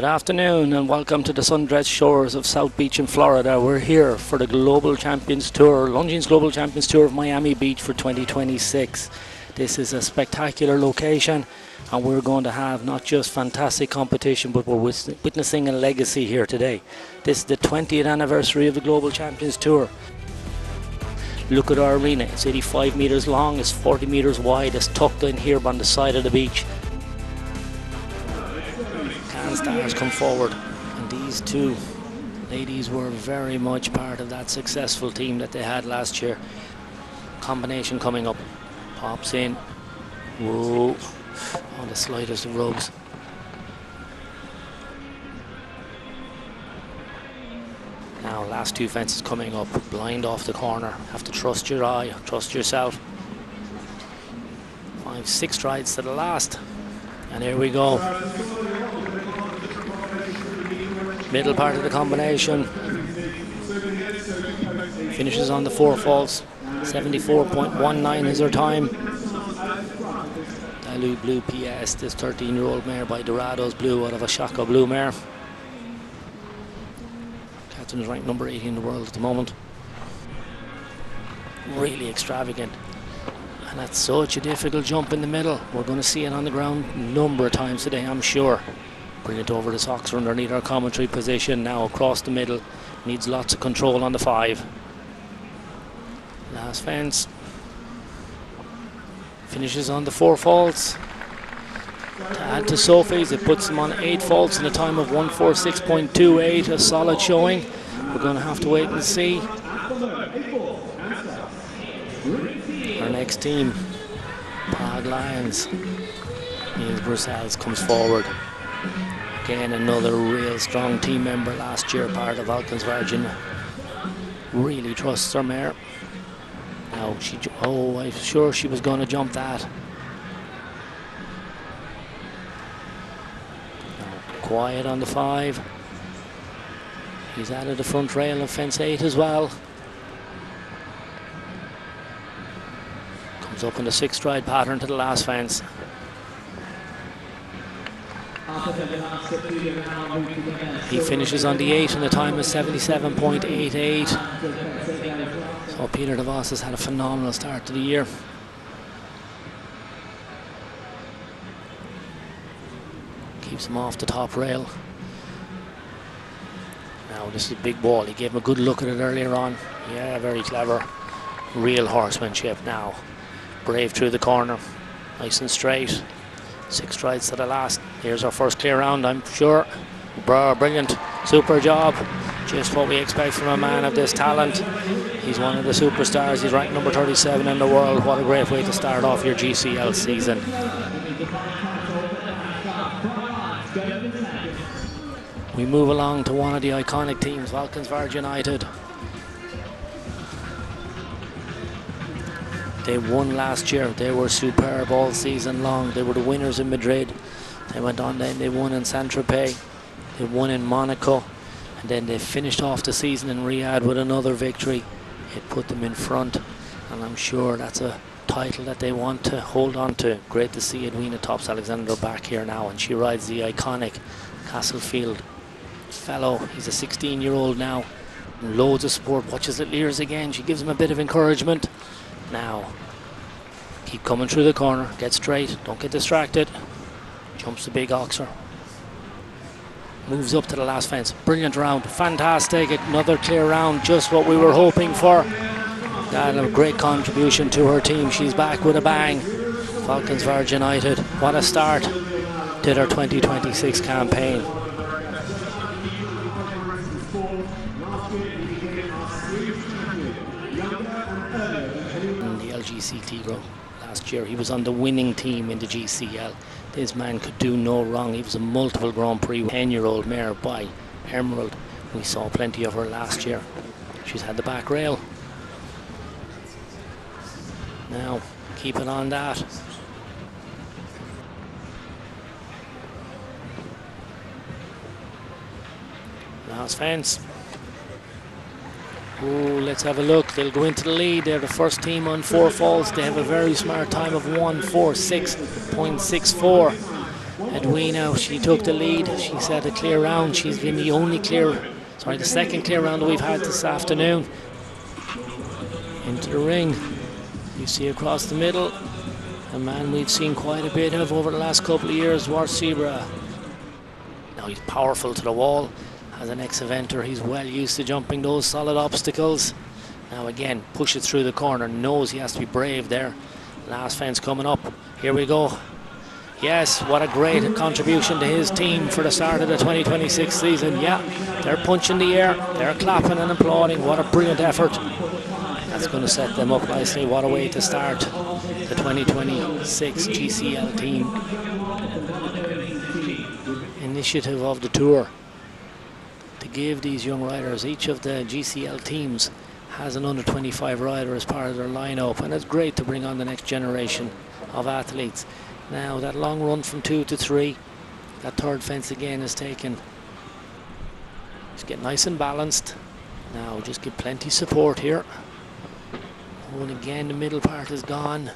Good afternoon and welcome to the sun-drenched shores of South Beach in Florida. We're here for the Global Champions Tour, Longines Global Champions Tour of Miami Beach for 2026. This is a spectacular location and we're going to have not just fantastic competition, but we're witnessing a legacy here today. This is the 20th anniversary of the Global Champions Tour. Look at our arena. It's 85 metres long, it's 40 metres wide, it's tucked in here on the side of the beach. Stars come forward, and these two ladies were very much part of that successful team that they had last year. Combination coming up, pops in, whoa, on the slightest of rubs. Now last two fences coming up, blind off the corner, have to trust your eye, trust yourself. 5-6 strides to the last, and here we go. Middle part of the combination, finishes on the 4 faults. 74.19 is her time. Dalu Blue PS, this 13-year-old mare by Dorado's Blue out of a Shaka Blue mare. Catherine is ranked number 80 in the world at the moment. Really extravagant, and that's such a difficult jump in the middle. We're going to see it on the ground a number of times today, I'm sure. Bring it over the socks underneath our commentary position. Now across the middle, needs lots of control on the 5. Last fence, finishes on the 4 faults. To add to Sophie's, it puts them on 8 faults in a time of 146.28, a solid showing. We're going to have to wait and see. Our next team, Prague Lions. Niels Brussels comes forward. Again, another real strong team member last year, part of Valkenswaard United. Really trusts her mare. Now I'm sure she was going to jump that. Now, quiet on the 5. He's added the front rail of fence 8 as well. Comes up in the 6 stride pattern to the last fence. He finishes on the 8 and the time is 77.88. So Peter de Vos has had a phenomenal start to the year. Keeps him off the top rail. Now this is a big ball. He gave him a good look at it earlier on. Yeah, very clever. Real horsemanship now. Brave through the corner. Nice and straight. 6 strides to the last. Here's our first clear round, I'm sure. Brilliant, super job. Just what we expect from a man of this talent. He's one of the superstars. He's ranked number 37 in the world. What a great way to start off your GCL season. We move along to one of the iconic teams, Valkenswaard United. They won last year. They were superb all season long. They were the winners in Madrid. They went on then, they won in Saint-Tropez. They won in Monaco. And then they finished off the season in Riyadh with another victory. It put them in front. And I'm sure that's a title that they want to hold on to. Great to see Edwina Tops-Alexander back here now. And she rides the iconic Castlefield fellow. He's a 16-year-old now. Loads of support. Watches it Lears again. She gives him a bit of encouragement. Now, keep coming through the corner, get straight, don't get distracted. Jumps the big oxer. Moves up to the last fence. Brilliant round, fantastic. Another clear round, just what we were hoping for. That a great contribution to her team. She's back with a bang. Valkenswaard United, what a start to their 2026 campaign. GCT last year, he was on the winning team in the GCL. This man could do no wrong. He was a multiple Grand Prix 10-year-old mare by Emerald. We saw plenty of her last year. She's had the back rail. Now keep it on that. Last fence. Oh, let's have a look. They'll go into the lead. They're the first team on 4 faults. They have a very smart time of 1:46.64. Edwina, she took the lead. She set a clear round. She's been the second clear round that we've had this afternoon. Into the ring. You see across the middle, a man we've seen quite a bit of over the last couple of years, Zebra. Now he's powerful to the wall. As an ex-eventer, he's well used to jumping those solid obstacles. Now again, pushes through the corner, knows he has to be brave there. Last fence coming up. Here we go. Yes, what a great contribution to his team for the start of the 2026 season. Yeah, they're punching the air, they're clapping and applauding. What a brilliant effort. That's going to set them up nicely. What a way to start the 2026 GCL team initiative of the tour. To give these young riders, each of the GCL teams has an under 25 rider as part of their lineup, and it's great to bring on the next generation of athletes. Now that long run from 2 to 3, that third fence again is taken. Just get nice and balanced. Now just give plenty support here. Oh, and again the middle part is gone.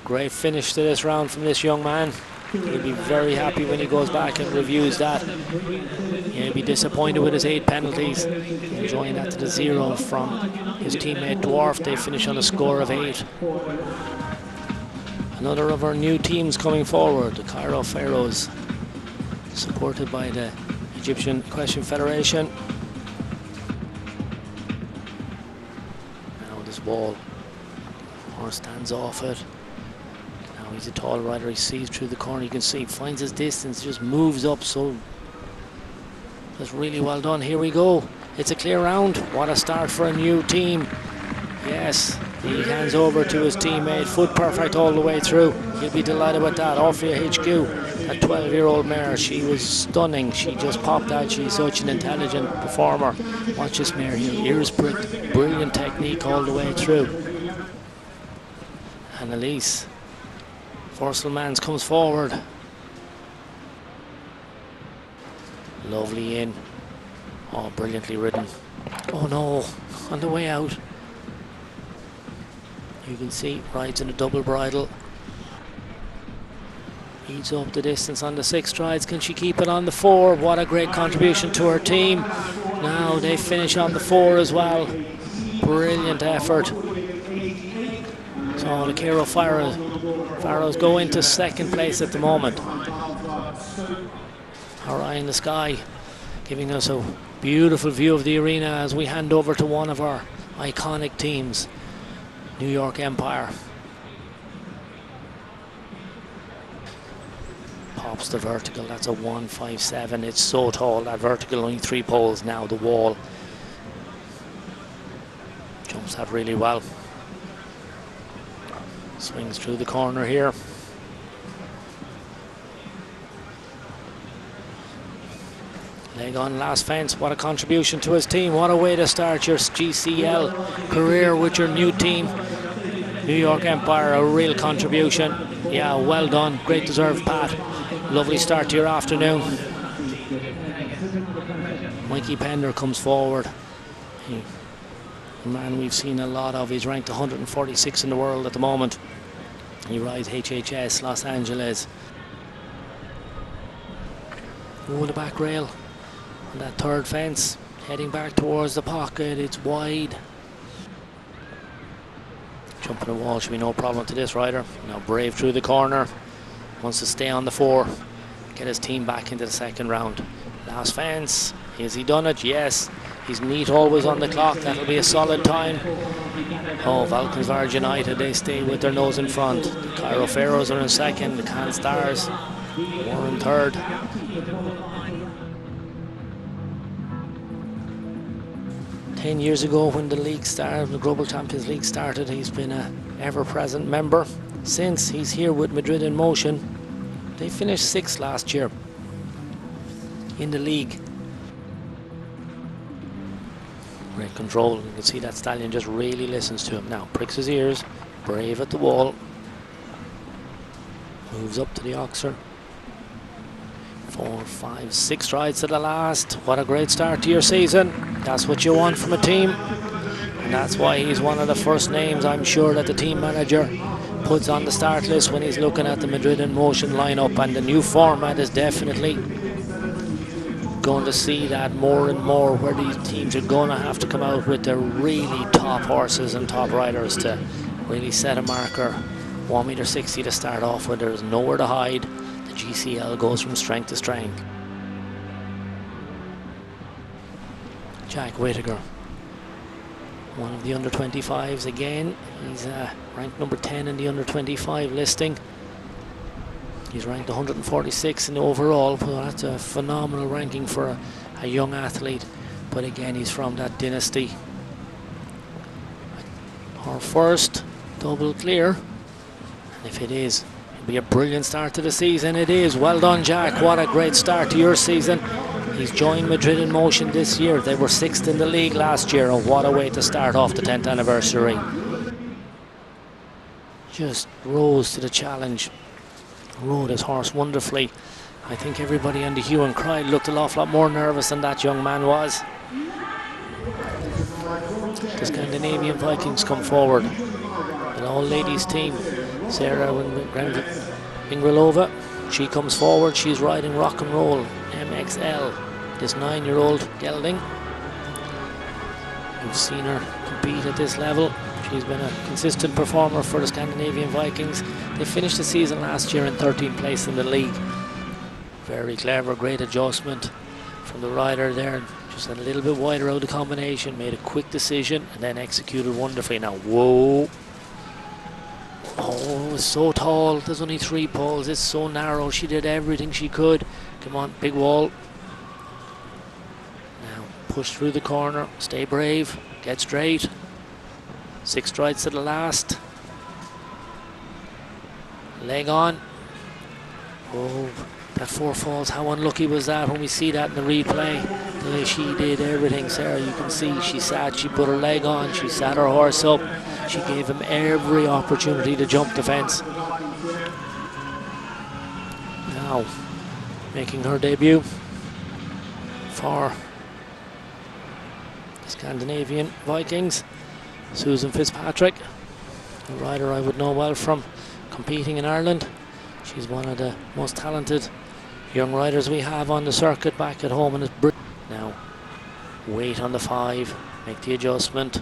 Great finish to this round from this young man. He'll be very happy when he goes back and reviews that. He'll be disappointed with his 8 penalties. Enjoying that to the 0 from his teammate Dwarf. They finish on a score of 8. Another of our new teams coming forward, the Cairo Pharaohs, supported by the Egyptian Equestrian Federation. Now this wall, horse stands off it. He's a tall rider, he sees through the corner, you can see, finds his distance, just moves up, so that's really well done. Here we go, it's a clear round. What a start for a new team. Yes, he hands over to his teammate, foot perfect all the way through. He'll be delighted with that. Orphea HQ, that 12-year-old mare, she was stunning. She just popped out. She's such an intelligent performer. Watch this mare here, ears pricked, brilliant technique all the way through. And Elise Forselmans comes forward. Lovely in. Oh, brilliantly ridden. Oh no, on the way out. You can see, rides in a double bridle. Eats up the distance on the 6 strides. Can she keep it on the 4? What a great contribution to her team. Now they finish on the 4 as well. Brilliant effort. So the Cairo Pharaohs go into second place at the moment. Our eye in the sky, giving us a beautiful view of the arena as we hand over to one of our iconic teams, New York Empire. Pops the vertical, that's a 157. It's so tall, that vertical, only 3 poles now, the wall. Jumps that really well. Swings through the corner here. Leg on last fence. What a contribution to his team. What a way to start your GCL career with your new team. New York Empire, a real contribution. Yeah, well done. Great deserved, Pat. Lovely start to your afternoon. Mikey Pender comes forward. A man we've seen a lot of. He's ranked 146 in the world at the moment. He rides HHS Los Angeles. Oh, the back rail on that third fence, heading back towards the pocket. It's wide. Jumping the wall should be no problem to this rider. Now brave through the corner. Wants to stay on the 4. Get his team back into the second round. Last fence. Has he done it? Yes. He's neat always on the clock. That'll be a solid time. Oh, Valkenswaard United, they stay with their nose in front. The Cairo Pharaohs are in second. The Can Stars were in third. Ten years ago when the league started, the Global Champions League started, he's been an ever-present member. Since, he's here with Madrid in Motion. They finished 6th last year in the league. Great control. You can see that stallion just really listens to him. Now pricks his ears, brave at the wall. Moves up to the oxer. 4, 5, 6 strides to the last. What a great start to your season. That's what you want from a team. And that's why he's one of the first names, I'm sure, that the team manager puts on the start list when he's looking at the Madrid in motion lineup, and the new format is definitely going to see that more and more, where these teams are going to have to come out with their really top horses and top riders to really set a marker. 1.60 m to start off with. There's nowhere to hide. The GCL goes from strength to strength. Jack Whittaker, one of the under 25s again. He's ranked number 10 in the under 25 listing. He's ranked 146 in the overall. Well, that's a phenomenal ranking for a young athlete. But again, he's from that dynasty. Our first double clear. And if it is, it'll be a brilliant start to the season. It is. Well done, Jack. What a great start to your season. He's joined Madrid in motion this year. They were 6th in the league last year, and what a way to start off the 10th anniversary. Just rose to the challenge. Rode his horse wonderfully. I think everybody on the hue and cry looked an awful lot more nervous than that young man was. The Scandinavian Vikings come forward. An all-ladies team. Sarah Ingrilova, she comes forward. She's riding Rock and Roll MXL, this 9-year-old gelding. You've seen her compete at this level. She's been a consistent performer for the Scandinavian Vikings. They finished the season last year in 13th place in the league. Very clever, great adjustment from the rider there. Just a little bit wider out of the combination, made a quick decision and then executed wonderfully. Now, whoa. Oh, it's so tall. There's only 3 poles. It's so narrow. She did everything she could. Come on, big wall. Now, push through the corner. Stay brave. Get straight. 6 strides to the last. Leg on. Oh, that 4 falls. How unlucky was that when we see that in the replay? She did everything, Sarah. You can see she sat, she put her leg on, she sat her horse up. She gave him every opportunity to jump the fence. Now, making her debut for the Scandinavian Vikings, Susan Fitzpatrick, a rider I would know well from competing in Ireland. She's one of the most talented young riders we have on the circuit back at home, and is brilliant. Now, wait on the 5, make the adjustment,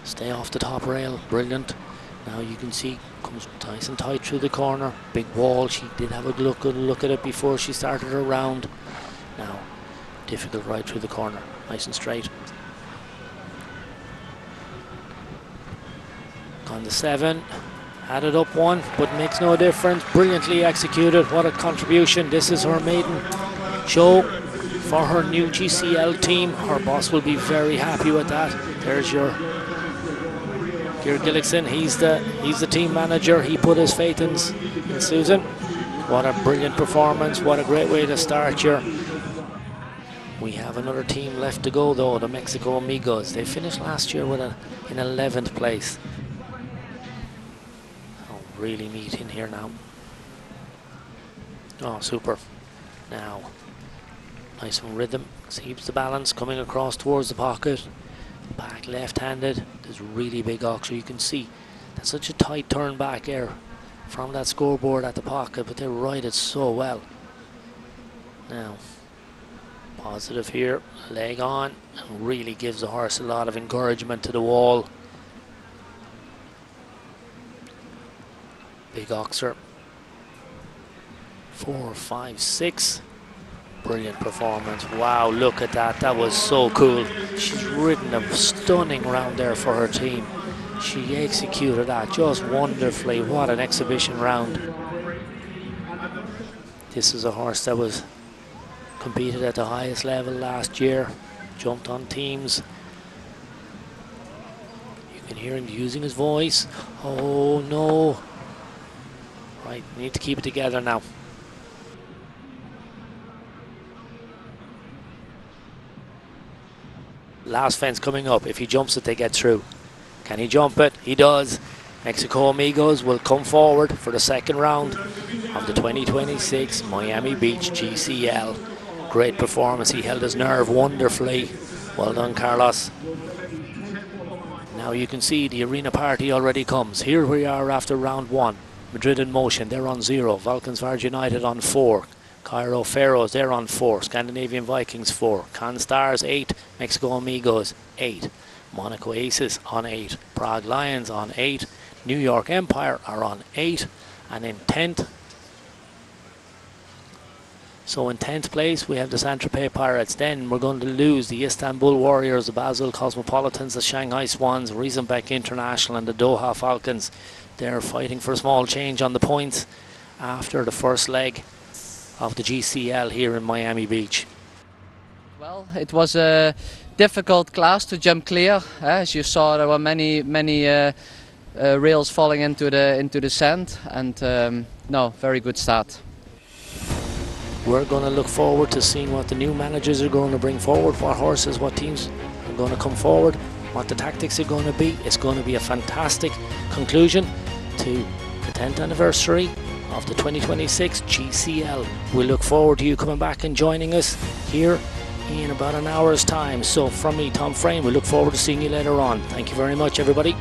stay off the top rail, brilliant. Now you can see, comes nice and tight through the corner, big wall. She did have a good look at it before she started her round. Now, difficult ride through the corner, nice and straight. On the 7, added up 1, but makes no difference. Brilliantly executed. What a contribution. This is her maiden show for her new GCL team. Her boss will be very happy with that. There's your Geir Gillickson. He's the team manager. He put his faith in Susan. What a brilliant performance. What a great way to start here. We have another team left to go though, the Mexico Amigos. They finished last year with in 11th place. Really neat in here now. Oh, super. Now, nice and rhythm. Keeps the balance, coming across towards the pocket. Back left-handed. There's really big oxer. You can see that's such a tight turn back there from that scoreboard at the pocket, but they ride it so well. Now, positive here. Leg on, and really gives the horse a lot of encouragement to the wall. Big oxer. 4, 5, 6. Brilliant performance. Wow, look at that. That was so cool. She's ridden a stunning round there for her team. She executed that just wonderfully. What an exhibition round. This is a horse that was competed at the highest level last year. Jumped on teams. You can hear him using his voice. Oh no. Right, we need to keep it together now. Last fence coming up. If he jumps it, they get through. Can he jump it? He does. Mexico Amigos will come forward for the second round of the 2026 Miami Beach GCL. Great performance. He held his nerve wonderfully. Well done, Carlos. Now you can see the arena party already comes. Here we are after round 1. Madrid in motion, they're on 0. Valkenswaard United on 4. Cairo Pharaohs, they're on 4. Scandinavian Vikings 4. Can Stars 8. Mexico Amigos 8. Monaco Aces on 8. Prague Lions on 8. New York Empire are on 8. And in 10th, so in 10th place we have the Saint-Tropez Pirates. Then we're going to lose the Istanbul Warriors, the Basel Cosmopolitans, the Shanghai Swans, Riesenbeck International and the Doha Falcons. They're fighting for a small change on the points after the first leg of the GCL here in Miami Beach. Well, it was a difficult class to jump clear. As you saw, there were many rails falling into the sand, and no, very good start. We're going to look forward to seeing what the new managers are going to bring forward, what horses, what teams are going to come forward, what the tactics are going to be. It's going to be a fantastic conclusion to the 10th anniversary of the 2026 GCL. We look forward to you coming back and joining us here in about an hour's time. So from me, Tom Frame, we look forward to seeing you later on. Thank you very much, everybody.